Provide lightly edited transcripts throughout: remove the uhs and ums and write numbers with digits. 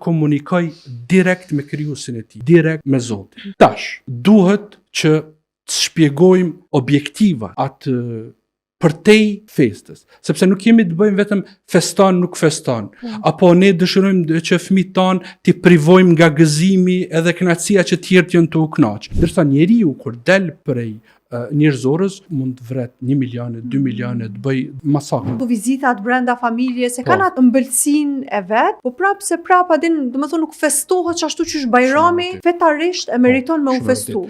komunikoj direkt me krijuesin e tij, direkt me Zotin. Tash, duhet që të shpjegojmë objektiva atë përtej festës, sepse nuk kemi të bëjmë vetëm feston nuk feston, apo ne dëshirojmë që fëmijët tanë t'i privojmë nga gëzimi edhe kënaqësia që tjerët janë të u kënaq. Ndërsa njeriu kur del prej njerëzorës mund të vret 1 milion, 2 milion, të bëj masakre. Po vizitat brenda familjes se kanë atë ëmbëlsinë e vet, po prapë din, domethënë nuk festohet ashtu që është Bajrami, fetarisht e meriton me u festu.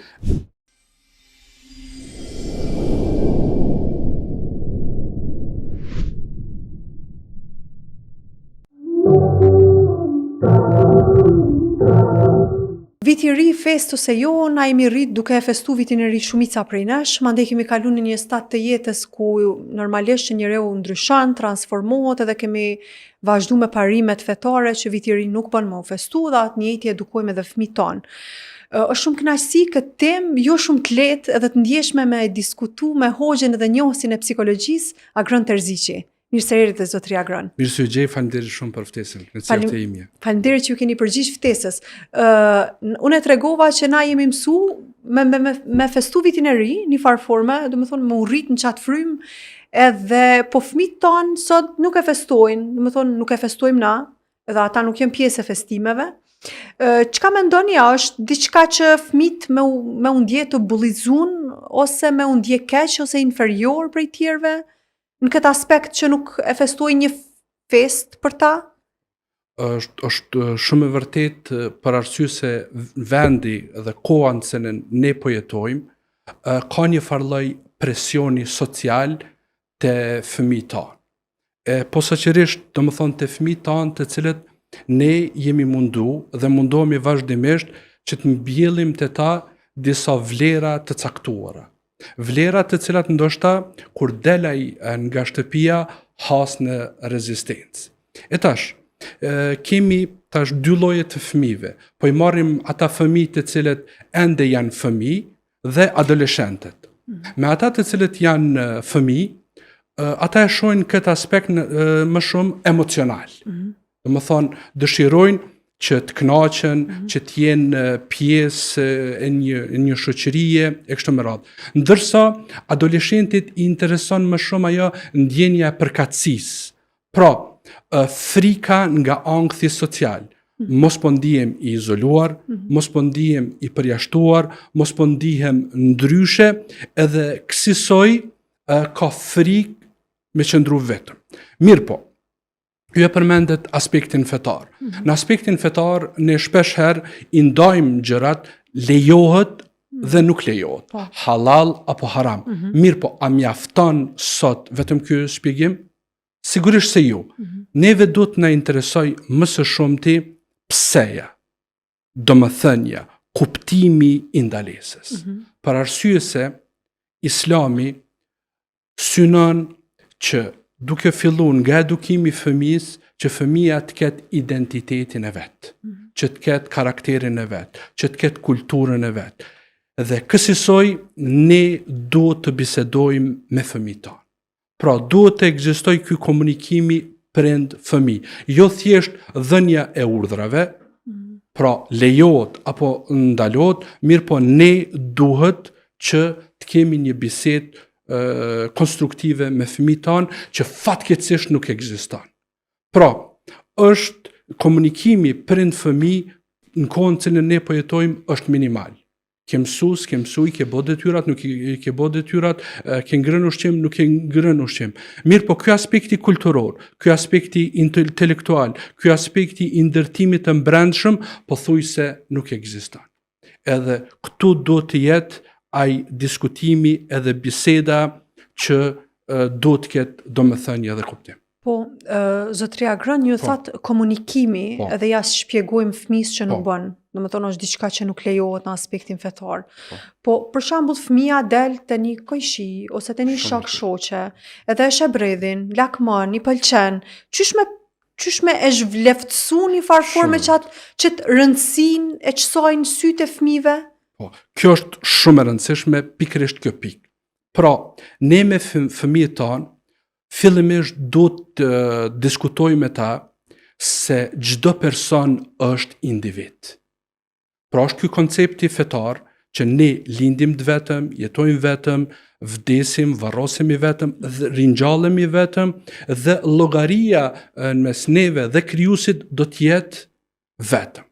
Viti i ri fest ose jo, na jemi rrit duke e festu vitin e ri shumica prej nesh, mandej kemi kalu në një stat të jetës ku normalisht që njeriu ndryshon, transformohet edhe kemi vazhdu me parimet fetare që viti i ri nuk bën më u festu dhe atë njëjti edukojmë edhe fëmijët tonë. Është shumë kënaqësi këtë temë jo shumë të lehtë edhe të ndjeshme me diskutu me hoxhen edhe njohësin e psikologjisë Agrën Terziqi. Mirë se erdhët e zotëria Agrën. Mirë se u gjej, faleminderit shumë për ftesën, në cilët e imje. Faleminderit që ju keni përgjigj ftesës. Unë e tregova që na jemi mësu me festu vitin e ri, një farë forme, domethënë me u rrit në qatë frym, edhe po fëmijët tanë sot nuk e festojnë, domethënë nuk e festojmë na, edhe ata nuk janë pjesë e festimeve. Çka mendoni është diçka që fëmijët me u ndje të bullizun, ose me u ndje keq ose inferior prej tjerëve? Në këtë aspekt që nuk e festoj një fest për ta? Është shumë e vërtet për arsye se vendi dhe koha në cilën ne po jetojmë, ka një farlloj presioni social te fëmijët tanë. Posaçërisht, domethënë te fëmijët tanë të cilët ne jemi mundu dhe mundohemi vazhdimisht që të mbjellim te ta disa vlera të caktuara. Vlera të cilat ndoshta kur del ai nga shtëpia has në rezistencë. E tash, kemi tash dy lloje të fëmijëve. Po i marrim ata fëmijë të cilët ende janë fëmijë dhe adoleshentët. Me ata të cilët janë fëmijë, ata e shohin këtë aspekt më shumë emocional. Domethënë dëshirojnë që të kënaqen, që të jenë pjesë e një shoqërie e kështu me radhë. Ndërsa adoleshentit i intereson më shumë ajo ndjenja e përkatësisë. Pra, frika nga ankthi social. Mos po ndihem i izoluar, mos po ndihem i përjashtuar, mos po ndihem ndryshe, edhe kësaj ka frikë me qëndru vetëm. Mirë po, ju e përmendet aspektin fetar. Në aspektin fetar, ne shpesh herë i ndajmë gjërat lejohet dhe nuk lejohet. Halal apo haram. Mirë po, a mjafton sot vetëm ky shpjegim? Sigurisht se jo. Neve do të na interesoj më së shumti pseja, domethënia, kuptimi i ndalesës. Për arsye se Islami synon që duke filluar nga edukimi i fëmijës, që fëmija të ketë identitetin e vet, që të ketë karakterin e vet, që të ketë kulturën e vet. Dhe kësaj ne duhet të bisedojmë me fëmijët tanë. Pra, duhet të ekzistojë ky komunikimi prind fëmijë, jo thjesht dhënia e urdhrave, pra lejohet apo ndalohet, mirë po ne duhet që të kemi një bisedë konstruktive me fëmijët tanë që fatkeqësisht nuk ekziston. Pra, është komunikimi prind fëmijë në kohën që ne po jetojmë është minimal. Ke mësu, s'ke mësu, i ke bo detyrat, nuk i ke bo detyrat, ke ngrënë ushqim, nuk ke ngrënë ushqim. Mirë po, ky aspekti kulturor, ky aspekti intelektual, ky aspekti i ndërtimit të brendshëm, pothuajse nuk ekziston. Edhe këtu do të jetë ai diskutimi edhe biseda që do të ketë domethënie dhe kuptim. Po, zotëria Agrën, ju thatë komunikimi edhe ja shpjegojmë fëmijës që nuk bën. Domethënë është diçka që nuk lejohet në aspektin fetar. Po, për shembull, fëmia del te një kojshi ose te një shok shoqe, edhe e sheh bredhin, lakmon, i pëlqen. Qysh me e zhvleftësu një farë forme që të rëndësinë e çsojnë në sytë e fëmijëve? Po, kjo është shumë e rëndësishme pikërisht kjo pikë. Pra, ne me fëmijët tanë fillimisht do të diskutojmë me ta se çdo person është individ. Pra është ky koncepti fetar që ne lindim të vetëm, jetojmë vetëm, vdesim, varrosemi vetëm, dhe ringjallemi vetëm dhe llogaria në mes neve dhe krijuesit do të jetë vetëm.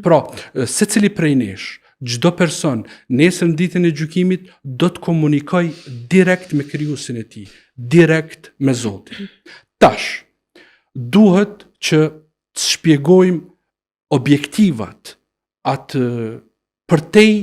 Pra, secili prej nesh, çdo person, nesër në ditën e gjykimit do të komunikoj direkt me krijuesin e tij, direkt me Zotin. Tash, duhet që të shpjegojmë objektivat atë përtej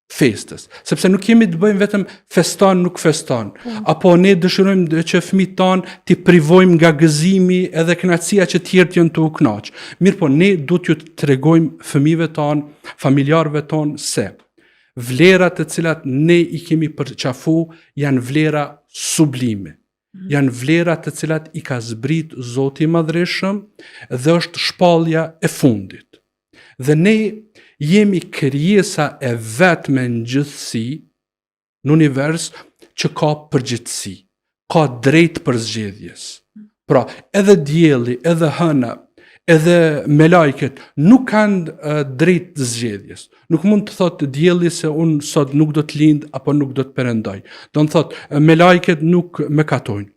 festës, sepse nuk kemi të bëjmë vetëm festan nuk festan, apo ne dëshirojmë që fëmijët tanë t'i privojmë nga gëzimi edhe kënaqësia që tjerët janë të u kënaq. Mirë po, ne duhet ju të tregojmë fëmijëve tanë, familjarëve tanë se vlerat të cilat ne i kemi përqafu janë vlera sublime. Janë vlerat të cilat i ka zbrit Zoti i Madhreshëm dhe është shpallja e fundit. Dhe ne jemi krijesa e vetme në gjithësi në univers që ka përgjithësi, ka drejt për zgjedhjes. Pra, edhe dielli, edhe hëna, edhe me lajket nuk kanë drejt të zgjedhjes. Nuk mund të thotë dielli se unë sot nuk do të lind apo nuk do të perëndoj. Do të thotë me lajket nuk më katojnë.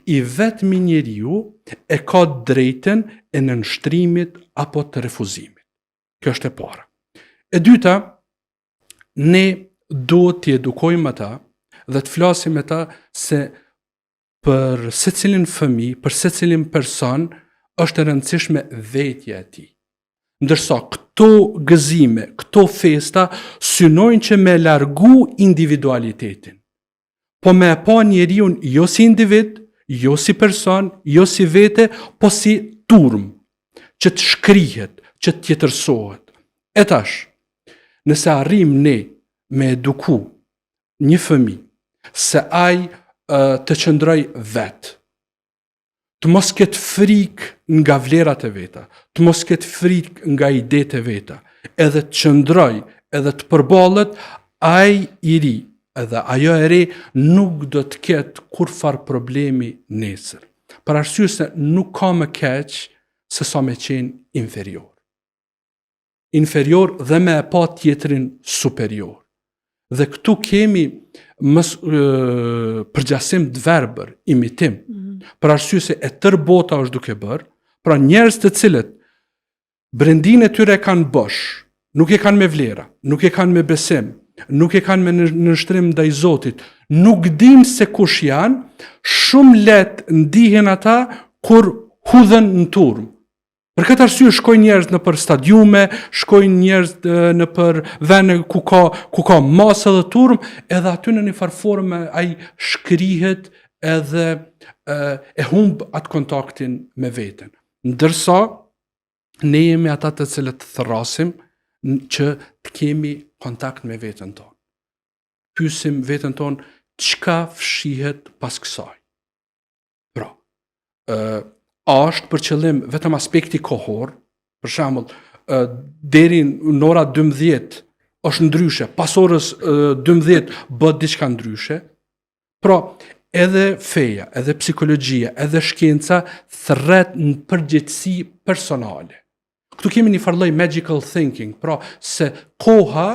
I vetmi njeriu e ka drejtën e nënshtrimit apo të refuzimit. Kjo është e para. E dyta, ne duhet të edukojmë ata dhe të flasim me ta se për secilin fëmijë, për secilin person është e rëndësishme vetja e tij. Ndërsa këto gëzime, këto festa synojnë që me largu individualitetin. Po me pa njeriun jo si individ, jo si person, jo si vete, po si turm, që të shkrihet, që të tjetërsohet. E tash, nëse arrim ne me eduku një fëmijë se ai të qëndroj vetë, të mos ketë frikë nga vlerat e veta, të mos ketë frikë nga idetë e veta, edhe të qëndroj, edhe të përballet, ai i ri, edhe ajo e re nuk do të ketë kurfar problemi nesër. Për arsye se nuk ka më keq se sa me qenë inferior. Inferior dhe me e pa tjetrin superior. Dhe këtu kemi përgjasim të verbër, imitim, për arsye se e tër bota është duke bërë, pra njerëz të cilët brendin e tyre kanë bosh, nuk e kanë me vlera, nuk e kanë me besim, nuk e kanë me nënshtrim ndaj Zotit, nuk dim se kush janë, shumë lehtë ndihen ata kur hudhen në turm. Për këtë arsye shkojnë njerëz në për stadiume, shkojnë njerëz në për vende ku ka masë dhe turm, edhe aty në një farforme ai shkrihet edhe e humb atë kontaktin me veten. Ndërsa ne jemi ata të cilët thrasim që të kemi kontakt me veten tonë. Pyesim veten tonë çka fshihet pas kësaj. Pra, a është për qëllim vetëm aspekti kohor, për shembull, deri në ora 12 është ndryshe, pas orës 12 bëhet diçka ndryshe. Pra, edhe feja, edhe psikologjia, edhe shkenca thret në përgjithësi personale. Këtu kemi një farlloj magical thinking, pra se koha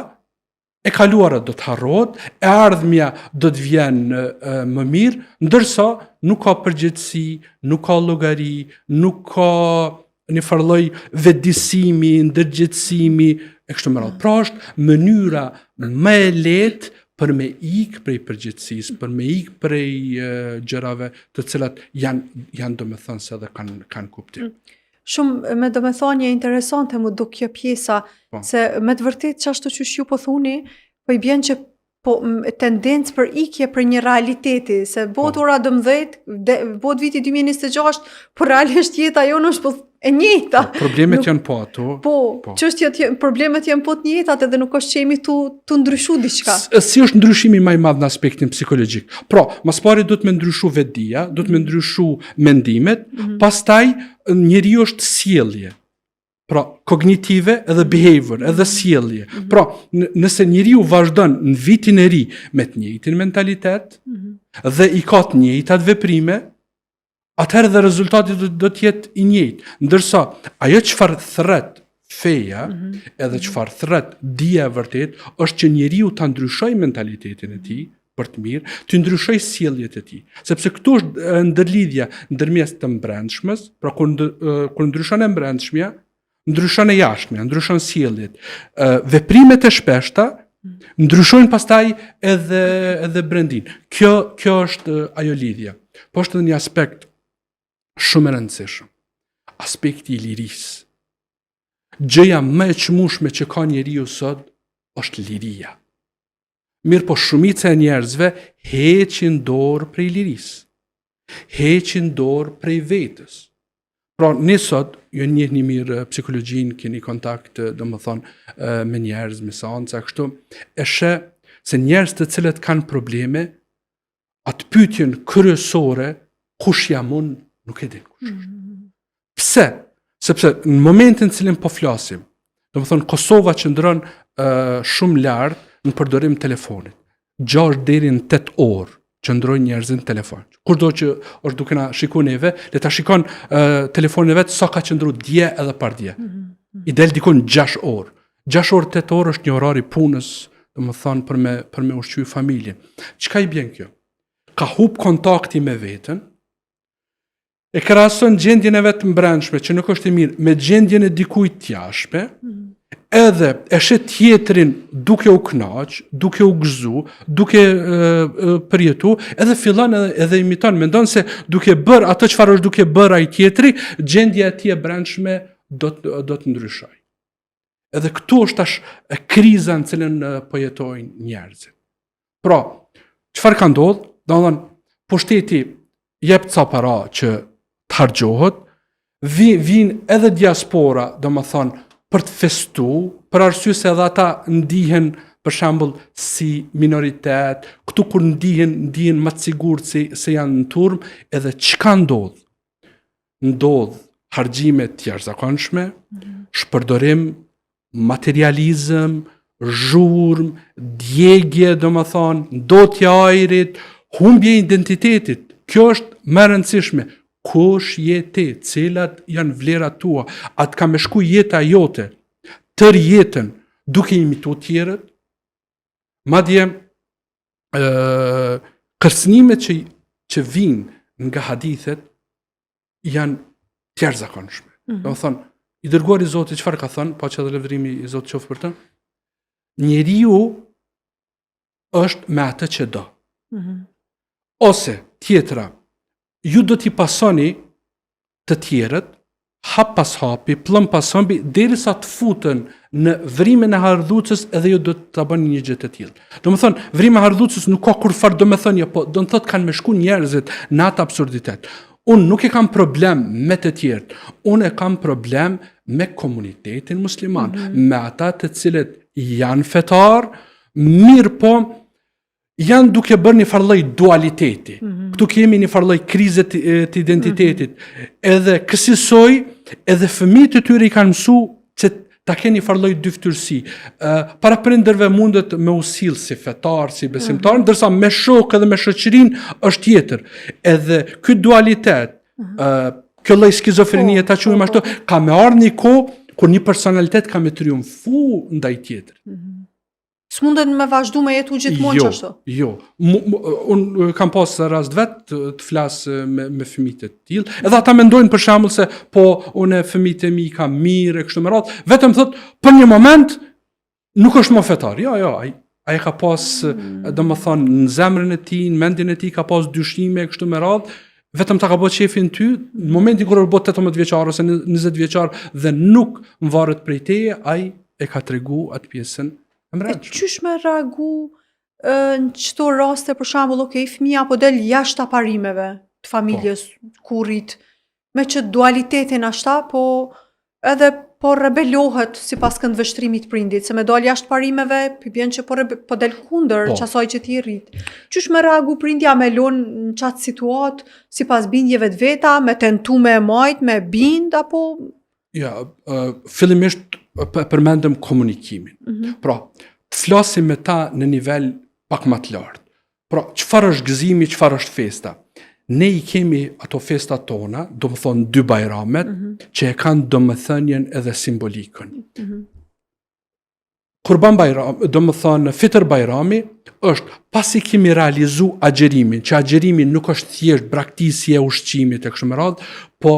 e kaluara do të harrohet, e ardhmja do të vjen më mirë, ndërsa nuk ka përgjithësi, nuk ka llogari, nuk ka një farlloj vetëdijsimi, ndërgjegjësimi e kështu me radhë. Pra është mënyra më e lehtë për me ikë prej përgjithësisë, për me ikë prej gjërave të cilat janë domethënë se edhe kanë kuptim. Shumë me domethënie interesante më duk kjo pjesa, se me të vërtet çashtu që ju po thuni, po i bjen që tendencë për ikje për një realiteti, se bot ora 12, bot viti 2026, por realisht jeta jonë është e njëjta. Problemet janë po ato. Problemet janë po të njëjtat edhe nuk është që jemi tu ndryshu diçka. Si është ndryshimi më i madh në aspektin psikologjik? Pra, mas pari do të më ndryshu vetdia, do të më ndryshu mendimet, pastaj njeriu është sjellje. Pra, kognitive edhe behavior, edhe sjellje. Pra, nëse njeriu vazhdon në vitin e ri me të njëjtin mentalitet dhe i ka të njëjtat veprime, atëherë dhe rezultati do të jetë i njëjtë. Ndërsa ajo çfarë thret feja, edhe çfarë thret dija e vërtet, është që njeriu ta ndryshojë mentalitetin e tij për të mirë, të ndryshojë sjelljet e tij. Sepse këtu është ndërlidhja ndërmjet të brendshmës, pra kur ndryshon e brendshmja, ndryshon e jashtmja, ndryshon sjelljet. Veprimet e shpeshta ndryshojnë pastaj edhe brendin. Kjo është ajo lidhja. Po është edhe një aspekt shumë e rëndësishëm. Aspekti i lirisë. Gjëja më e çmueshme që ka njeriu sot është liria. Mirë po shumica e njerëzve heqin dorë prej lirisë. Heqin dorë prej vetës. Pra, ne sot, ju njehni mirë psikologjinë, keni kontakt, me njerëz, me seanca, kështu, e sheh se njerëz të cilët kanë probleme, atë pyetjen kryesore, kush jam unë, nuk e din kush është. Pse? Sepse në momentin në cilin po flasim, Kosova qëndron shumë lart në përdorim telefonit. 6 deri në 8 orë qëndrojnë njerëzit në telefon. Kurdo që është duke na shikon neve, le ta shikon telefonin e vet sa ka qëndruar dje edhe pardje. I del dikon 6 orë. 6 orë, 8 orë është një orar i punës, për me ushqy familjen. Çka i bën kjo? Ka hub kontakti me veten, e krahason gjendjen e vet brendshme, që nuk është e mirë, me gjendjen e dikujt të jashtme, edhe e shet tjetrin duke u kënaq, duke u gëzu, duke përjetu, edhe fillon edhe imiton, mendon se duke bërë atë çfarë është duke bërë ai tjetri, gjendja e tij e brendshme do të ndryshojë. Edhe këtu është tash kriza në cilën po jetojnë njerëzit. Pra, çfarë ka ndodhur? Domethënë, pushteti jep ca para që të harxhohet, vin edhe diaspora, për të festu, për arsye se edhe ata ndihen për shembull si minoritet, këtu kur ndihen më të sigurt se janë në turm, edhe çka ndodh? Ndodh harxhime të jashtëzakonshme, shpërdorim, materializëm, zhurmë, djegje, ndotja e ajrit, humbje e identitetit. Kjo është më e rëndësishme. Kush je ti, cilat janë vlerat tua, atë ka me shku jeta jote, tër jetën, duke imitu tjerët, madje kërcënimet që vinë nga hadithet janë të jashtëzakonshme. Domethënë, i dërguari i Zotit çfarë ka thënë, pa që edhe lëvdrimi i Zotit qoftë për të, njeriu është me atë që do. Ose tjetra, ju do t'i pasoni të tjerët, hap pas hapi, plëm pas hapi, derisa të futen në vrimin e hardhucës edhe ju do të bëni një gjë të tillë. Domethënë, vrimi i hardhucës nuk ka kurfar domethënie, po do të thotë kanë me shku njerëzit në atë absurditet. Unë nuk e kam problem me të tjerët, unë e kam problem me komunitetin musliman, me ata të cilët janë fetar, mirë po janë duke bërë një farlloj dualiteti. Këtu kemi një farlloj krize të identitetit. Edhe kësaj edhe fëmijët e tyre i kanë mësuar që ta kenë një farlloj dyftyrsi. Para prindërve mundet me u sill si fetar, si besimtar, ndërsa me shok edhe me shoqërinë është tjetër. Edhe ky dualitet, kjo lloj skizofrenie ta quajmë ashtu, ka me ardhur një kohë kur një personalitet ka me triumfu ndaj tjetrit. S'mundet me vazhdu me jetu gjithmonë qashtu? Jo. Unë kam pas rast vetë të flas me fëmijët e tillë. Edhe ata mendojnë për shembull se po unë fëmijët e mi kam mirë e kështu me radhë, vetëm thotë për një moment nuk është më fetar. Jo, ai ka pas domethënë në zemrën e tij, në mendjen e tij ka pas dyshime e kështu me radhë, vetëm ta ka bërë shefin ty, në momentin kur u bë 18 vjeçar ose 20 vjeçar dhe nuk mvaret prej teje, ai e ka tregu atë pjesën. E qysh me reagu në qëto raste, për shembull, fëmija po del jashtë aparimeve të familjes, kurrit, me që dualitetin ashta, po edhe po rebelohet sipas këndvështrimit prindit, se me dal jashtë parimeve, bjen që po del kundër qasaj që ti rrit. Qysh me reagu prindja me lon në qatë situatë, sipas bindjeve të veta, me tentu me majt, me bind, apo... Ja, fillimisht përmendëm komunikimin. Pra, të flasim me ta në nivel pak më të lartë. Pra, çfarë është gëzimi, çfarë është festa? ne I kemi ato festat tona, do më thonë 2 bajramet, që e kanë domethënien edhe simbolikën. Kurban Bajram, do më thonë Fitr Bajrami, është pasi kemi realizu agjerimin, që agjerimin nuk është thjesht braktisje e ushqimit e kështu me radhë, po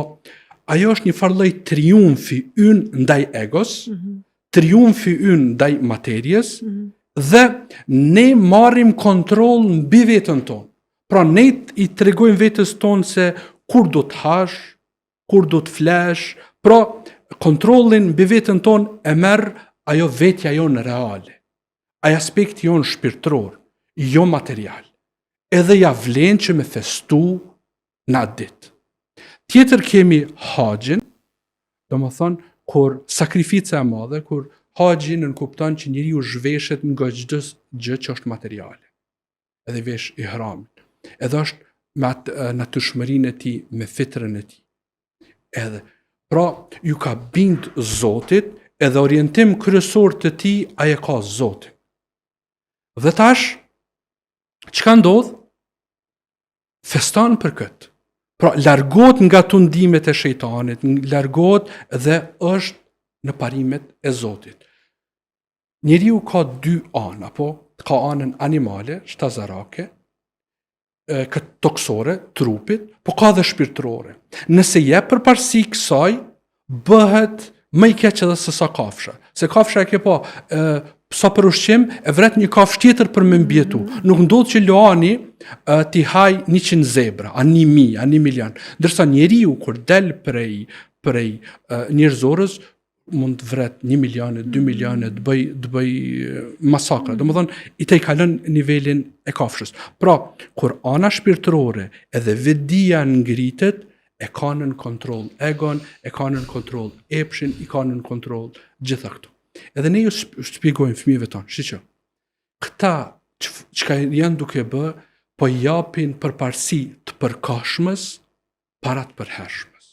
ajo është një farë lloj triumfi ynë ndaj egos, triumfi ynë ndaj materjes, dhe ne marrim kontroll mbi veten tonë. Pra ne I tregojmë vetes tonë se kur do të hash, kur do të flesh, pra kontrollin mbi veten tonë e merr ajo vetja jonë reale, ai aspekti jonë shpirtëror, jo material. Edhe ja vlen që me festu në atë ditë. Tjetër kemi haxhin, do më thonë, kur sakrifica e madhe, kur haxhin nënkupton që njeriu zhveshet nga çdo gjë që është materiale. Edhe vesh ihramin. Edhe është me natyrshmërinë e tij, me fitrën e tij. Edhe pra ju ka bind Zotit, edhe orientim kryesor të tij ai e ka Zotin. Dhe tash çka ndodh? Feston për këtë. Pra largohet nga tundimet e shejtanit, largohet dhe është në parimet e Zotit. Njeriu ka 2 anë, apo ka anën animale, shtazarake, këtë toksore, trupit, po ka dhe shpirtërore. Nëse jep përparësi kësaj, bëhet më I keq edhe se sa kafsha. Se kafsha e ke pa, sa për ushqim, e vret një kafsh tjetër për me mbjetu. Nuk ndodh që luani t'i haj 100 zebra, a 1000, a 1 milion. Ndërsa njeriu kur del prej njerëzorës, mund të vret 1 milion, 2 milion, të bëj masakra. Domethënë I tej kalon nivelin e kafshës. Pra, kur ana shpirtërore edhe vetdia ngritet, e ka nën kontroll egon, e ka nën kontroll epshin, I ka nën kontroll gjitha këto. Edhe ne ju shpjegojmë fëmijëve tonë, shiqo, këta çka janë duke bë, po japin përparësi të përkashmës para të përhershmës.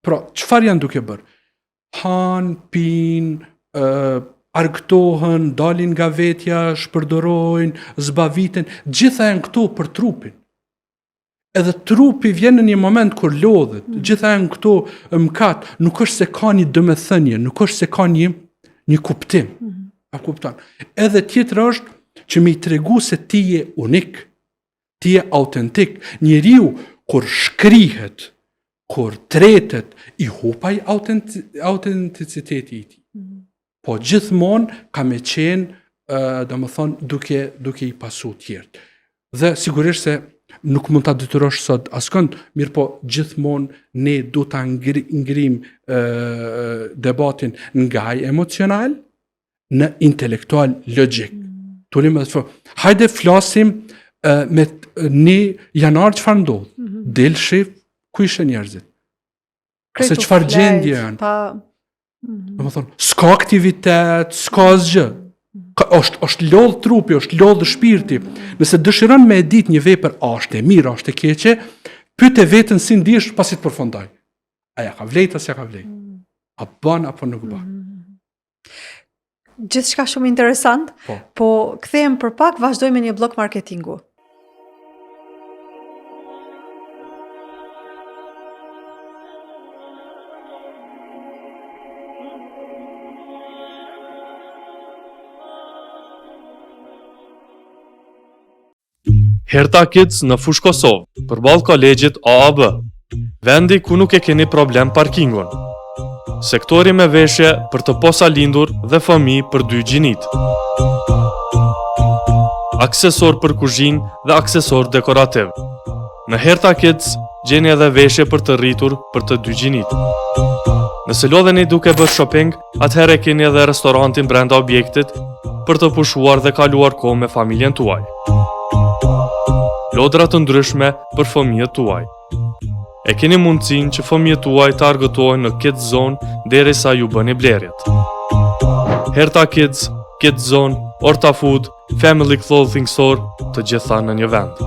Pra, çfarë janë duke bërë? Han, pin, argëtohen, dalin nga vetja, shpërdorojnë, zbaviten, gjitha janë këto për trupin. Edhe trupi vjen në një moment kur lodhet, gjitha janë këto mëkat, nuk është se ka një domethënie, nuk është se ka një kuptim. A kupton? Edhe tjetër është që me I tregu se ti je unik, ti je autentik. Njeriu kur shkrihet, kur tretet, I hupaj autenticiteti I tij. Po gjithmonë ka me qenë, domethënë duke I pasu tjerët. Dhe sigurisht se nuk mund ta detyrosh sot askënd, mirë po gjithmonë ne du ta ngrim debatin nga ai emocional në intelektual logjik. Tulim me të hajde flasim me një janar çfarë ndodh. Del shif ku ishin njerëzit. Se çfarë gjendje janë. Domethënë, s'ka aktivitet, s'ka asgjë. Është lodh trupi, është lodh shpirti. Nëse dëshiron me e ditë një vepër a është e mirë, a është e keqe, pyet e veten si ndihesh pasi të përfundoj. A ja ka vlejt as ja ka vlejt? A bën apo nuk bën? Gjithçka shumë interesant, po kthehem për pak, vazhdojmë me një blok marketingu. Herta Kids në Fush Kosovë, përballë kolegjit AAB. Vendi ku nuk e keni problem parkingun. Sektori me veshje për të posa lindur dhe fëmijë për 2 gjinit. Aksesor për kuzhinë dhe aksesor dekorativ. Në Herta Kids gjeni edhe veshje për të rritur për të 2 gjinit. Nëse lodheni duke bërë shopping, atëherë keni edhe restorantin brenda objektit për të pushuar dhe kaluar kohë me familjen tuaj. Lodra të ndryshme për fëmijët tuaj. E keni mundësinë që fëmijët tuaj të argëtohen në Kids Zone derisa ju bëni blerjet. Herta Kids, Kids Zone, Orta Food, Family Clothing Store, të gjitha në një vend.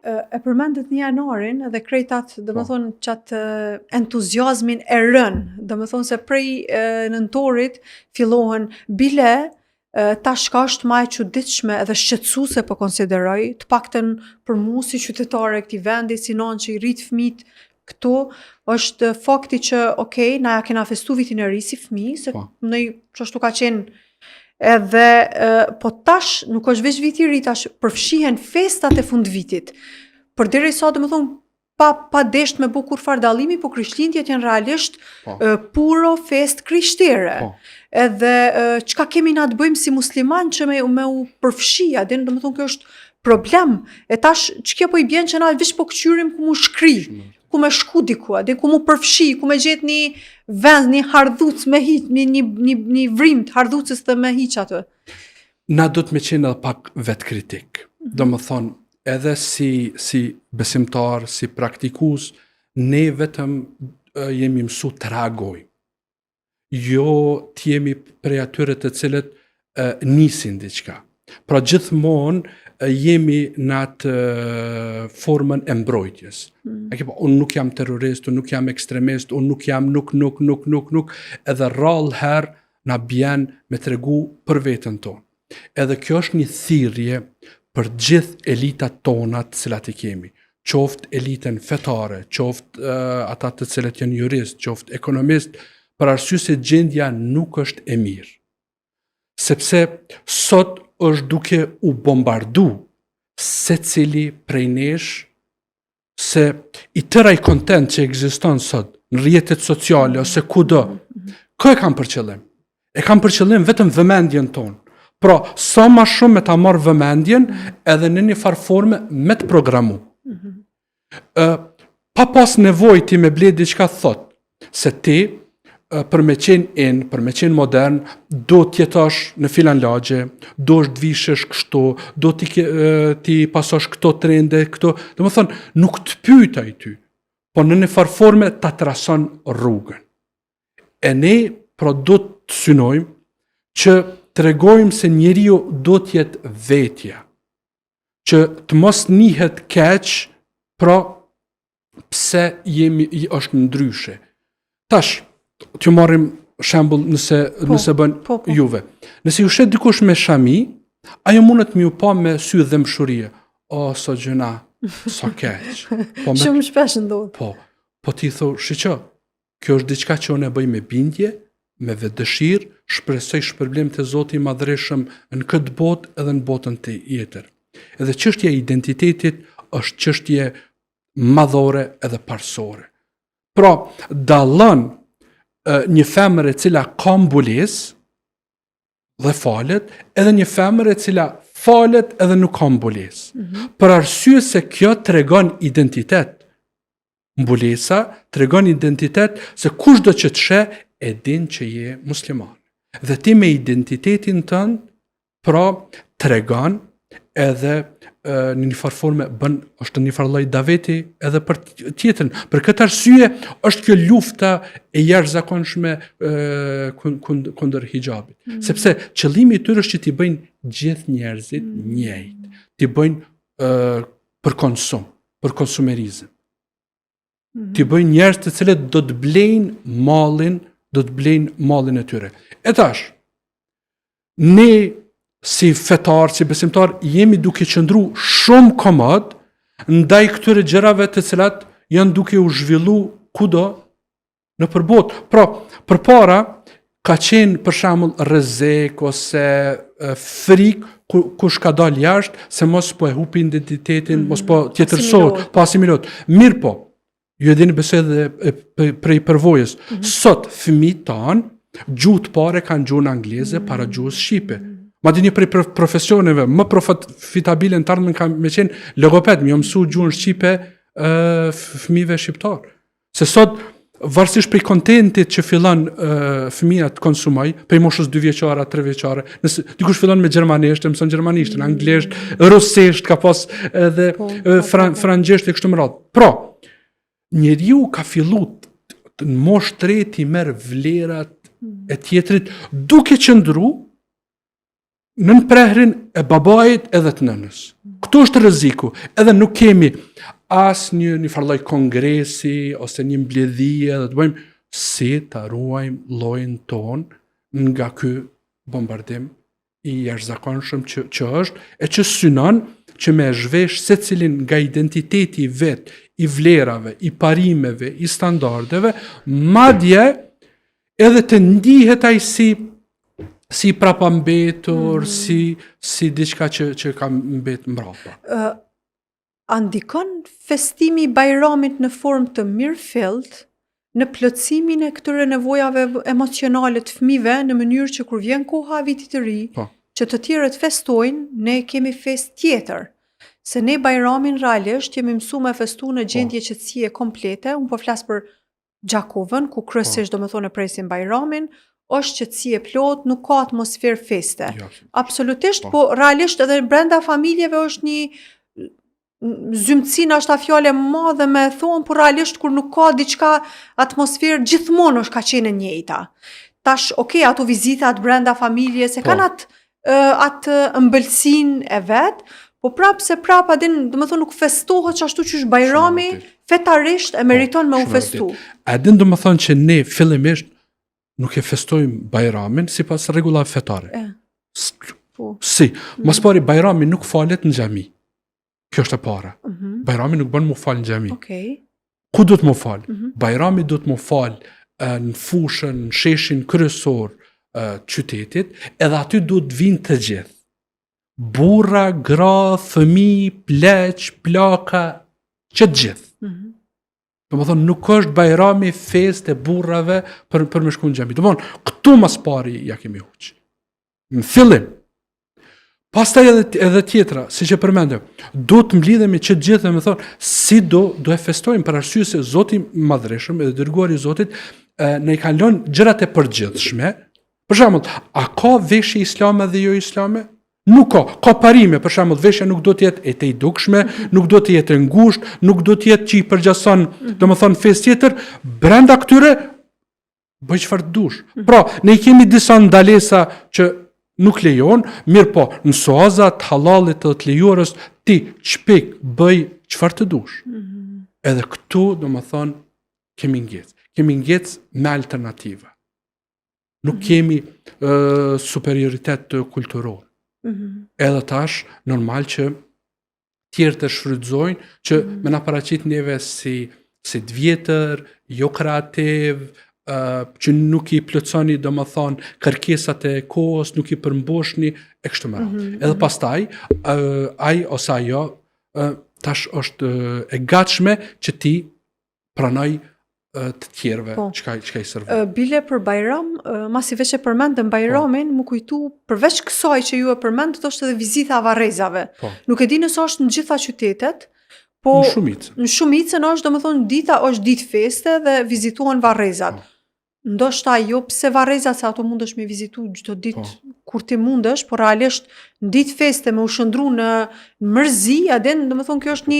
e përmendet një janarin dhe krejtat, dhe më thonë, qatë entuziasmin e rënë, dhe më thonë se prej nëntorit fillohen bile, tash ka është ma e çuditshme edhe shqetësuese po konsideroj, të paktën për mu si qytetare e këtij vendi, si nonë që i rrit fëmijët këtu, është fakti që, na ja kena festu vitin e ri si fëmijë, se ne çashtu ka qenë. Edhe, po tash nuk është veç viti i ri, tash përfshihen festat e fundvitit. Përderisa, do të thonë, pa desht me bu kur far dallimi, po Krishtlindjet janë realisht puro fest krishtere. Edhe çka kemi na të bëjmë si musliman që me u përfshi, do të thonë kjo është problem. E tash ç'kjo po i bjen që na veç po kqyrim ku mu shkri, ku me shku diku, ku mu përfshi, ku me gjet një vend, një hardhuc me hiq, një vrim të hardhucës të me hiq atë. Na do të me qenë edhe pak vetë kritik. Do më thonë, edhe si besimtar, si praktikus, ne vetëm jemi mësu të reagojmë. Jo të jemi prej atyre të cilët nisin diçka. Pra gjithmonë jemi në atë formën e mbrojtjes. Unë nuk jam terrorist, unë nuk jam ekstremist, unë nuk jam nuk, edhe rrallë herë na bjen me tregu për veten tonë. Edhe kjo është një thirrje për gjithë elitat tona të cilat I kemi. Qoftë elitën fetare, qoftë ata të cilët janë jurist, qoftë ekonomist, për arsye se gjendja nuk është e mirë. Sepse sot është duke u bombardu secili prej nesh se I tëraj kontent që ekziston sot në rrjetet sociale ose kudo, kë e kam për qëllim? E kam për qëllim vetëm vëmendjen tonë. Pra, sa ma shumë me ta marrë vëmendjen edhe në një farë forme me të programu. Pa pas nevojë ti me ble diçka thot, se ti për me qenë për me qenë modern, do t'jetash në filan lagje, do të vishësh kështu, do ti pasosh këto trende, këto, dhe më thonë, nuk të pytaj ty, po në një farë forme ta trason rrugën. E ne, pra do të synojmë që të regojmë se njeriu do t'jetë vetja, që të mos nihet keq, pra pse është ndryshe. Tash, t'ju marrim shembull nëse bën juve. Nëse ju shet dikush me shami, ajo mundet me ju pa me sy dhe mshurie. O, so gjëna, so keq. Shumë shpesh ndodh. Po ti thou, shiqo, kjo është diçka që unë e bëj me bindje, me vetëdëshirë, shpresoj shpërblim të Zoti I Madhreshëm në këtë botë edhe në botën tjetër. Edhe çështja e identitetit është çështje madhore edhe parsore. Pra, dallon një femër e cila ka mbulesë dhe falet, edhe një femër e cila falet edhe nuk ka mbulesë. Për arsye se kjo tregon identitet. Mbulesa tregon identitet se kushdo që të sheh e din që je musliman. Dhe ti me identitetin tënd, pra tregon edhe në një farë forme është një farë lloj daveti edhe për tjetrën. Për këtë arsye është kjo lufta e jashtëzakonshme kundër hijabit. Sepse qëllimi I tyre është që t'i bëjnë gjithë njerëzit njëjtë, t'i bëjnë për konsum, për konsumerizëm. T'i bëjnë njerëz të cilët do të blejnë mallin e tyre. E tash, ne si fetar, si besimtar, jemi duke qëndru shumë komod ndaj këtyre gjërave të cilat janë duke u zhvillu kudo në përbot. Pra, përpara ka qenë për shembull rrezik ose frik kush ka dalë jashtë se mos po e hupi identitetin, mos po tjetërsohet, po asimilohet. Mirë po, ju e dini besoj edhe prej përvojës. Sot fëmijët tanë gjuhë të pare kanë gjuhën angleze para gjuhës shqipe. Ma di një prej profesioneve, më profitabile në tardhmen ka me qenë logoped, më mësu gjuhën shqipe fëmijëve shqiptar. Se sot, varsisht prej kontentit që fillon fëmija të konsumoj, prej moshës 2 vjeçare, 3 vjeçare, nëse dikush fillon me gjermanisht, mëson gjermanisht, anglisht, rusisht, ka pas edhe frangjesht e kështu me radhë. Pra, njeriu ka fillu në moshë 3 t'i merr vlerat e tjetrit, duke qëndru në prehrin e babait edhe të nënës. këtu është rreziku. Edhe nuk kemi as një farlloj kongresi ose një mbledhje dhe të bëjmë si ta ruajmë llojin ton nga ky bombardim i jashtëzakonshëm që është e që synon që me zhvesh secilin nga identiteti vet, i vlerave, i parimeve, i standardeve, madje edhe të ndihet ai si prapambetur, si diçka që ka mbet mbrapa. A ndikon festimi i Bajramit në formë të mirëfillt në plotësimin e këtyre nevojave emocionale të fëmijëve në mënyrë që kur vjen koha e vitit të ri, që të tjerët festojnë, ne kemi fest tjetër. Se ne Bajramin realisht jemi mësuar me festu në gjendje qetësie komplete. Unë po flas për Gjakovën, ku kryesisht domethënë presin Bajramin, është qetësie plot, nuk ka atmosferë feste. Absolutisht, po realisht edhe brenda familjeve është një zymtësina është a fjale madhe me thonë, por realisht kur nuk ka diçka atmosferë gjithmonë është ka qenë e njëjta. Tash, ato vizitat brenda familje, se kanë atë ëmbëlsin e vetë, po prapë adin, domethënë nuk festohet që ashtu që është Bajrami, fetarisht e meriton me u festu. Adin domethënë që ne fillimisht nuk e festojmë Bajramin sipas rregullave fetare. Si, mos pari Bajrami nuk falet në xhami. Kjo është e para. Bajrami nuk bën mu fal në xhami. Ku do të mu fal? Bajrami do të mu fal në fushën, në sheshin kryesor qytetit, edhe aty do të vinë të gjithë. Burra, gra, fëmijë, pleq, plaka, që të gjithë. Domethënë nuk është Bajrami fest e burrave për me shku në xhami. Domethënë këtu mas pari ja kemi huq. Në fillim. Pastaj edhe tjetra, si që përmendëm, do të mblidhemi që të gjithë dhe me thonë, si do e festojmë për arsye se Zoti Madhreshëm edhe dërguari i Zotit ne i kanë lënë gjërat e përgjithshme. Për shembull, a ka veshje islame dhe jo islame? Nuk ka. Ka parime, për shembull, veshja nuk do të jetë e të dukshme, nuk do të jetë e ngushtë, nuk do të jetë që i përgjason, domethënë festë tjetër, brenda këtyre bëj çfarë dush. Pra, ne kemi disa ndalesa që nuk lejon, mirë po, në soazat halalit të të lejuarës, ti çpik bëj çfarë të dush. Edhe këtu, domethënë, kemi ngec. Kemi ngec me alternativa. Nuk kemi superioritet kulturor. Edhe tash, normal që tjerë të shfrytëzojnë, që me na paraqit neve si të vjetër, jo kreativ, që nuk i plotësoni domethënë kërkesat e kohës, nuk i përmboshni e kështu me radhë. Edhe pastaj ai ose ajo tash është e gatshme që ti pranoj të tjerëve çka i servon. Bile për Bajram, masi veç e përmendëm Bajramin, më kujtu përveç kësaj që ju e përmendët është edhe vizita varrezave. Nuk e di nëse është në gjitha qytetet, po në shumicën është domethënë dita është ditë feste dhe vizitohen varrezat. Ndoshta jo pse varrezat se ato mundesh me vizitu çdo ditë kur ti mundesh, por realisht në ditë feste me u shëndru në mërzi, domethënë kjo është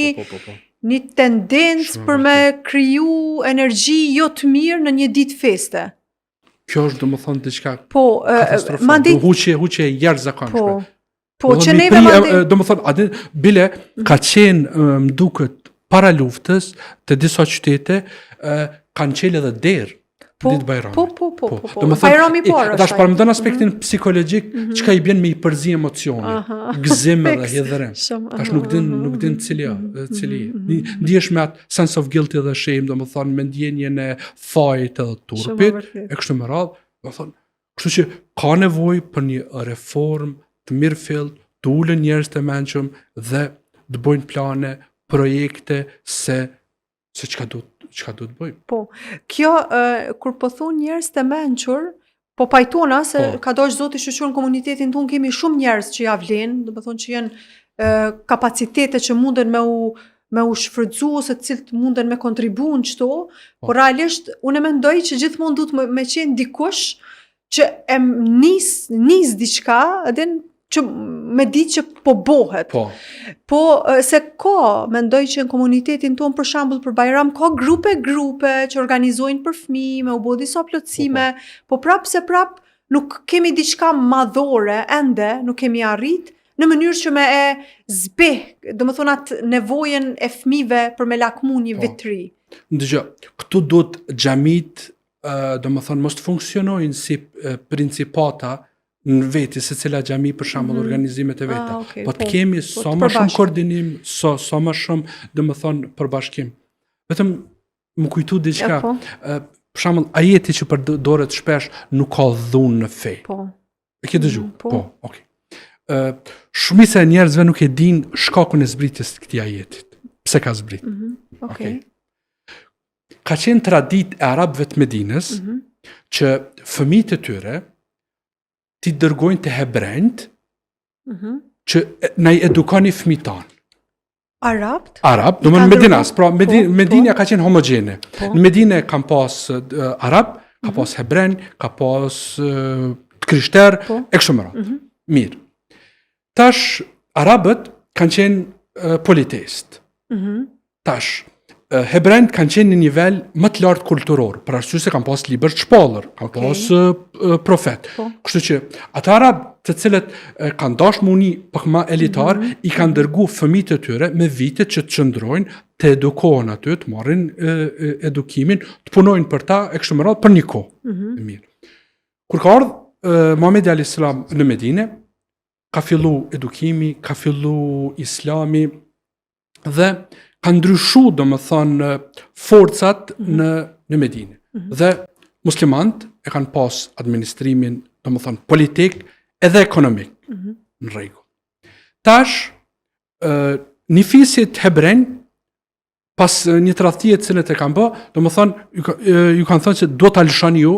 një tendencë për me kriju energji jo të mirë në një ditë feste. Kjo është domethënë diçka katastrofale. Huqje jashtëzakonshme. Po që neve domethënë bile ka qenë më duket para luftës të disa qytete kanë qenë edhe derë. Ditë Bajrami. Po. Bajrami parë. Tash përmendon aspektin psikologjik, çka i bën me i përzi emocioni, gëzim dhe hidhërim. Tash nuk din cili. Ndihesh me atë sense of guilt dhe shame, domethënë me ndjenjen e fajit edhe turpit, e kështu me radhë, domethënë, kështu që ka nevojë për një reformë të mirëfillt, të ulën njerëz të mençëm dhe të bëjnë plane, projekte se çka do të bëjmë. Po, kjo, kur po thonë njerëz të mençur, po pajtona se ka dosh Zoti shoqëron komunitetin tonë, kemi shumë njerëz që ja vlen, domethënë që janë kapacitete që munden me u shfrytzu ose të cilët munden me kontribu në qëto, por realisht unë mendoj që gjithmonë duhet me qenë dikush që e nis diçka, që me ditë që po bohet. Po, se mendoj që në komunitetin tonë, për shembull për Bajram, ka grupe që organizojnë për fëmijë, me u bë disa plotësime, po prap nuk kemi diçka madhore ende, nuk kemi arrit në mënyrë që me e zbeh, do më thonë atë nevojën e fëmijëve për me lakmu një vit të ri. Ndëgjë, këtu duhet xhamit, do më thonë, mos të funksionojnë si principata në veti, se cila xhami për shembull organizimet e veta. Okay, po të kemi sa më shumë koordinim, sa më shumë, do më thonë, përbashkim. Vetëm më kujtu diçka. Për shembull, ajeti që përdoret shpesh nuk ka dhunë në fe. Po. E ke dëgju? Po, okay. Shumica e njerëzve nuk e din shkakun e zbritjes të këtij ajetit. Pse ka zbrit? Okay. Ka qenë tradit e arabëve të Medinës që fëmijët e tyre ti dërgojnë të hebrejt që na i edukoni fëmijët tanë. Arab, do më në Medinas, pra Medinja ka qenë homogene. Në Medinë kam pas arab, ka pas hebren, ka pas krishter, e kështu me radhë. Mirë. Tash, arabët kanë qenë politeist. Tash, hebrejt kanë qenë në nivel më të lartë kulturor, për arsye se kanë pas libër të shpallër, kanë pas profet. Kështu që ata arab të cilët kanë dashur më uni pak më elitar, i kanë dërgu fëmijët e tyre me vite që të qëndrojnë, të edukohen aty, të marrin edukimin, të punojnë për ta e kështu me radhë për një kohë. Mirë. Kur ka ardhur Muhamedi alayhis salam në Medinë, ka fillu edukimi, ka fillu islami dhe ka ndryshu, do më thonë, forcat në Medinë. Dhe muslimant e kanë pas administrimin, do më thonë, politik edhe ekonomik në rregull. Tash, një fisit hebren, pas një tradhtie të cilët e kanë bë, do më thonë, ju kanë thënë që do të lëshoni ju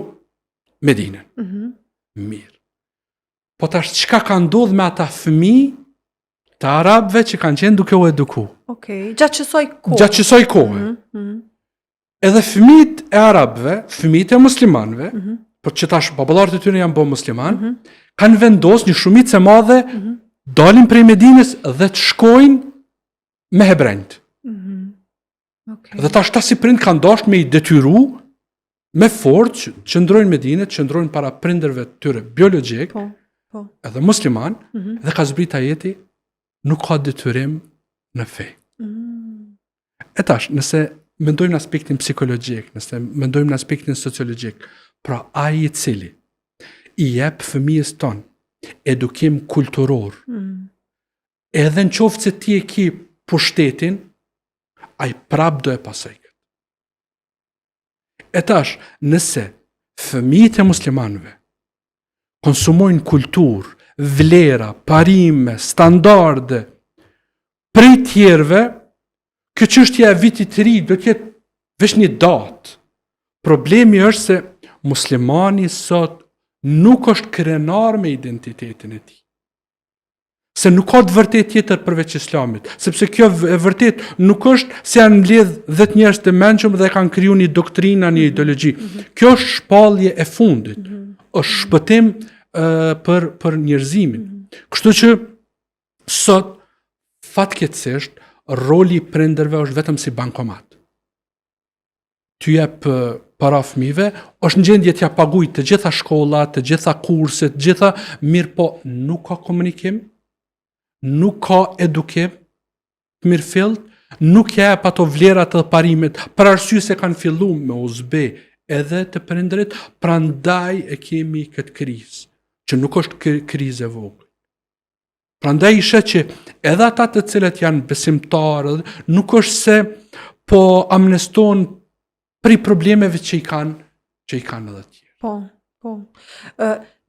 Medinën. Mirë. Po tash, çka ka ndodhur me ata fëmijë të arabëve që kanë qenë duke u eduku? Gjatë qësoj kohë. Edhe fëmijët e arabëve, fëmijët e muslimanëve, por që tash baballarët e tyre janë bërë musliman, kanë vendosur një shumicë e madhe dalin prej Medinës dhe të shkojnë me hebrejt. Dhe tash ta si prind kanë dashur me i detyru me forcë që qëndrojnë në Medinë, qëndrojnë para prindërve të tyre biologjik, edhe musliman, dhe ka zbrit ajeti nuk ka detyrim në fe. E tash, nëse mendojmë në aspektin psikologjik, nëse mendojmë në aspektin sociologjik, pra ai i cili i jep fëmijës tonë edukim kulturor, edhe në qoftë se ti e ki pushtetin, ai prap do e pasoj. E tash, nëse fëmijët e muslimanëve konsumojnë kulturë, vlera, parime, standarde prej tjerëve, kjo çështja e vitit të ri do të jetë veç një datë. Problemi është se muslimani sot nuk është krenar me identitetin e tij. Se nuk ka të vërtet tjetër përveç islamit, sepse kjo e vërtet nuk është se janë mbledh 10 njerëz të mençur dhe kanë kriju një doktrinë, një ideologji. Kjo është shpallje e fundit, është shpëtim për njerëzimin. Kështu që sot fatkeqësisht roli i prindërve është vetëm si bankomat. Ty jep para fëmijëve, është në gjendje t'ja paguaj të gjitha shkollat, të gjitha kurset, të gjitha, mirë po nuk ka komunikim, nuk ka edukim të mirëfillt, nuk jep ato vlerat dhe parimet, për arsye se kanë filluar me uzbe edhe të prindërit, prandaj e kemi këtë krizë, që nuk është krizë e vogël. Prandaj ishe që edhe ata të cilët janë besimtarë, nuk është se po amneston pri problemeve që i kanë edhe tjerë. Po.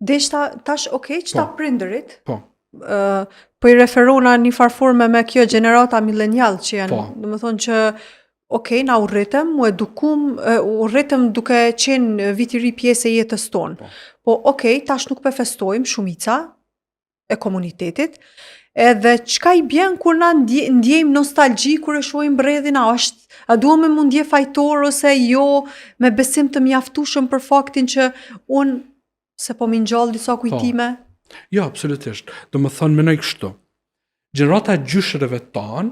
Deshta tash çta prindërit? Po. Po i referona një farforme me kjo gjenerata millennial që janë, do më thonë që na urritëm, urritëm duke qenë viti ri pjesë e jetës tonë. Po tash nuk festojmë shumica e komunitetit, edhe çka i bjen kur na ndjejmë nostalgji kur e shohim mbredhin, a duam me mundje fajtor ose jo me besim të mjaftueshëm për faktin që unë se po më ngjall disa kujtime? Jo, absolutisht. Do më thonë menoj kështu. Gjenerata gjyshrëve tanë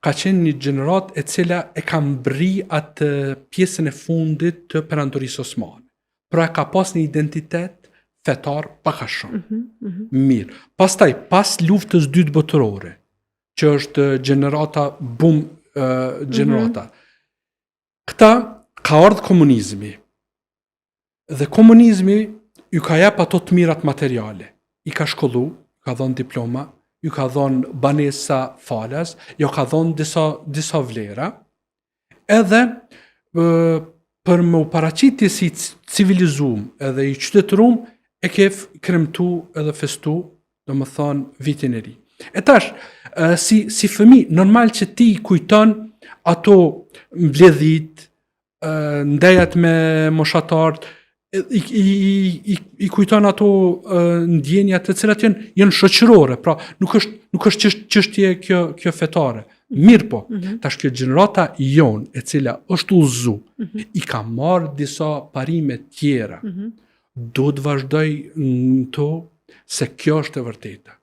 ka qenë një gjenerat e cila e ka mbri atë pjesën e fundit të perandorisë osmane. Pra ka pas një identitet fetar pak a shumë. Mirë. Pastaj, pas luftës dytë botërore, që është gjenerata gjenerata, këta ka ardhë komunizmi. Dhe komunizmi ju ka jep ato të mirat materiale. I ka shkollu, ka dhënë diploma, ju ka dhënë banesa falas, ju ka dhënë disa vlera, edhe për më paraqitje si civilizum edhe i qytetërum, e ke kremtu edhe festu, do më thonë, vitin e ri. E tash, si fëmi, normal që ti kujton ato mbledhit, ndejat me moshatartë, i kujton ato ndjenjat të cilat janë shoqërore, pra nuk është çështje kjo fetare. Mirë po, tash kjo gjenerata jonë e cila është udhëzu, i ka marrë disa parime tjera. Do të vazhdoj në to se kjo është e vërteta.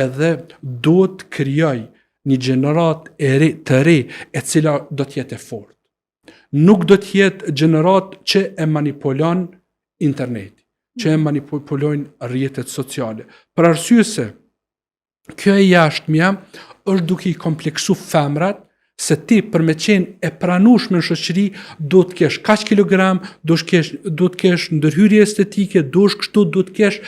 Edhe do të krijoj një gjenerat të re e cila do të jetë e fortë. Nuk do të jetë gjenerat që e manipulon interneti, që e manipulojnë rrjetet sociale. Për arsye se kjo e jashtëmja është duke i kompleksu femrat, se ti për me qenë e pranueshme në shoqëri do të kesh kaq kilogram, do të kesh ndërhyrje estetike, do të kesh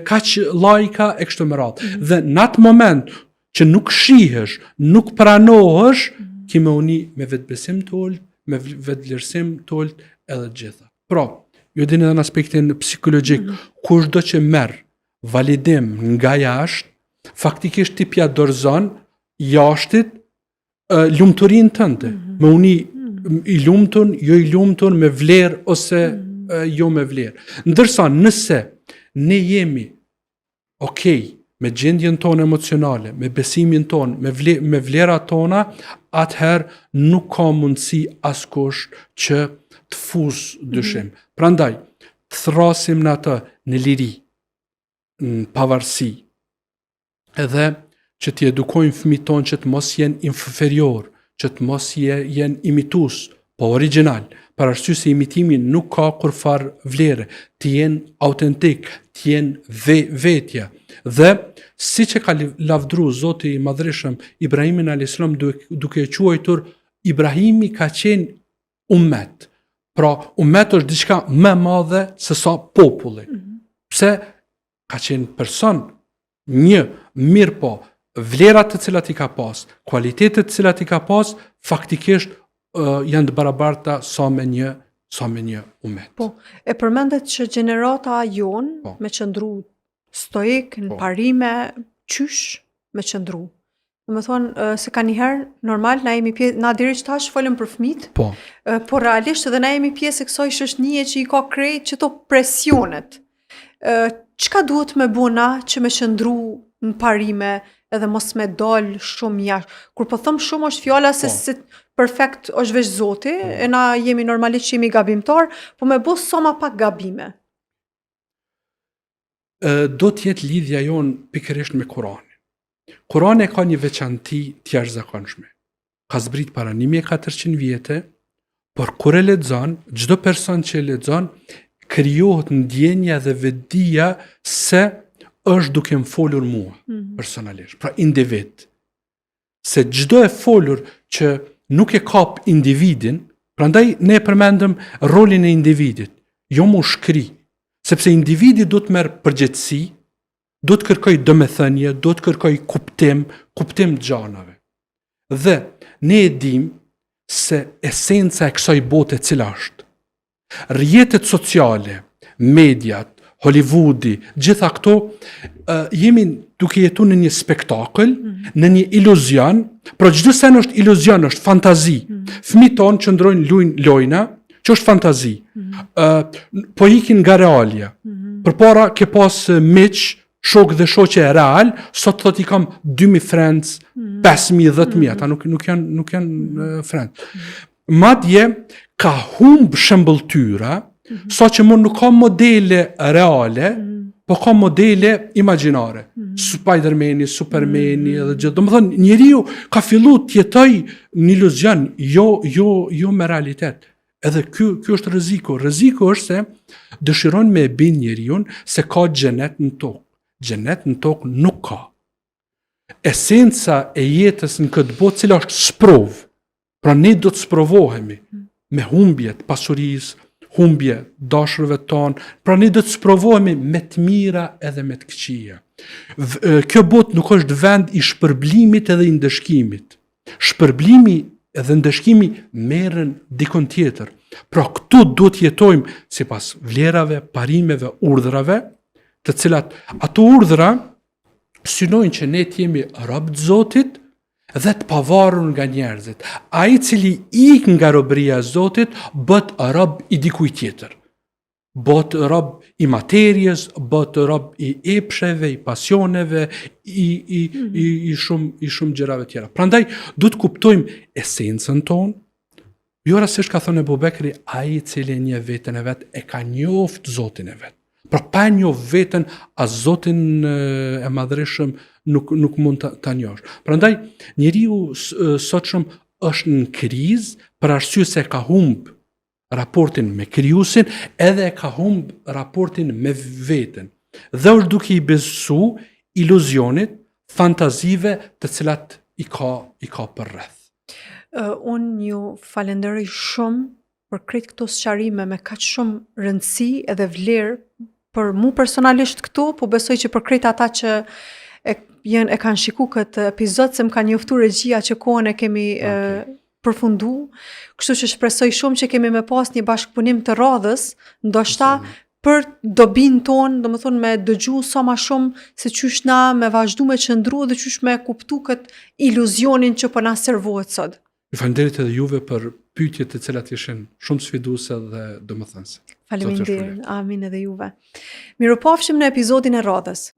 kaq lajka e kështu me radhë. Dhe në atë moment që nuk shihesh, nuk pranohesh, ki me uni me vetbesim të ulët, me vetvlerësim të ulët edhe gjitha. Pra, ju dini edhe në aspektin psikologjik, kushdo që merr validim nga jashtë, faktikisht ti pja dorëzon jashtit lumëturin tënde, me uni i lumëtun, jo i lumëtun, me vlerë ose jo me vlerë. Ndërsa nëse ne jemi okej me gjendjen tonë emocionale, me besimin tonë, me vlerat tona, atëherë nuk ka mundësi askush që të fuzë dyshim. Prandaj, të thrasim në atë në liri, në pavarësi, edhe që t'i edukojnë fëmijët tonë që të mos jenë inferior, që të mos jenë imitus, po original, për arsye se imitimi nuk ka kurfar vlere, të jenë autentik, të jenë vetja. Dhe si që ka lavdru Zoti i Madhreshëm Ibrahimin a.s. duke e quajtur, Ibrahimi ka qenë ummet. Pra, ummet është diçka më madhe se sa populli. Pse ka qenë person një, mirë po, vlerat të cilat i ka pas, kualitetet të cilat i ka pas, faktikisht janë të barabarta sa me një umet. Po, e përmendet që gjenerata jonë me qëndru stoik, në parime, qysh me qëndru. Më thonë, se ka njëherë, normal, na diri që tash folëm për fëmijët, por realisht edhe na jemi pjesë e kësaj shoqënie që i ka krejt që to presionet. Çka duhet me buna që me qëndru në parime edhe mos me dal shumë jashtë. Kur po them shumë është fjala se perfekt është veç Zoti, e na jemi normalisht që jemi gabimtar, po me bo sa ma pak gabime. Do të jetë lidhja jonë pikërisht me Kur'anin. Kur'ani ka një veçanti të jashtëzakonshme. Ka zbrit para 1400 vjetë, por kur e lexon, çdo person që e lexon, krijohet ndjenja dhe vetdia se është duke më folur mua, personalisht, pra individ. Se çdo e folur që nuk e kap individin, prandaj ne përmendëm rolin e individit, jo mu shkri, sepse individi do të merr përgjegjësi, do të kërkoj domethënie, do të kërkoj kuptim të gjanave. Dhe ne e dim se esenca e kësaj bote cila është. Rrjetet sociale, mediat, Hollywoodi, gjitha këto, jemi duke jetu në një spektakël, në një iluzion, pra çdo sen është iluzion, është fantazi. Fëmijët tonë qëndrojnë luajnë lojna, që është fantazi. Po ikin nga realja. Përpara ke pas miq, shok dhe shoqe real, sot thot i kam 2000 friends, 5000, 10000, ata nuk janë friends. Madje ka humb shëmbëltyra, sa që mund nuk ka modele reale, po ka modele imaginare. Spider-Mani, Supermani, edhe gjithë. Do më thënë, njeriu ka fillu të jetoj një iluzion, jo me realitet. Edhe ky është rreziku. Rreziku është se dëshirojnë me e bind njeriu se ka xhenet në tokë. Xhenet në tokë nuk ka. Esenca e jetës në këtë botë cila është sprov. Pra ne do të sprovohemi me humbjet, pasurisë, humbje dashurve tonë, pra ne do të sprovohemi me të mira edhe me të këqija. Kjo botë nuk është vend i shpërblimit edhe i ndëshkimit. Shpërblimi edhe ndëshkimi merren dikon tjetër. Pra këtu do të jetojmë sipas vlerave, parimeve, urdhrave, të cilat ato urdhra synojnë që ne të jemi rob të Zotit dhe të pavarur nga njerëzit. Ai i cili ik nga robëria e Zotit bëhet rob i dikujt tjetër. Bëhet rob i materjes, bëhet rob i epsheve, i pasioneve, i shumë gjërave tjera. Prandaj duhet kuptojmë esencën tonë. Jo rastisht ka thënë Ebu Bekri, ai i cili njeh veten e vet e ka njoft Zotin e vet. Pra pa njoh veten, as Zotin e madhreshëm nuk mund ta njohësh. Prandaj njeriu sotshëm është në krizë për arsye se ka humb raportin me krijuesin, edhe ka humb raportin me veten. Dhe është duke i besu iluzionit, fantazive të cilat i ka për rreth. Unë ju falenderoj shumë për krejt këto sqarime me kaq shumë rëndësi edhe vlerë për mu personalisht këtu, po besoj që për krejt ata që e kanë shiku këtë epizod, se më kanë njoftu regjia që kohën e kemi përfundu, kështu që shpresoj shumë që kemi me pas një bashkëpunim të radhës, ndoshta për dobin tonë, do më thonë me dëgju sa ma shumë se qysh na me vazhdu me qëndru dhe qysh me kuptu këtë iluzionin që po na servohet sot. Ju falenderit edhe juve për pyetjet të cilat ishin shumë sfiduese dhe domethënëse. Faleminderit, amin edhe juve. Mirupafshim në episodin e radhës.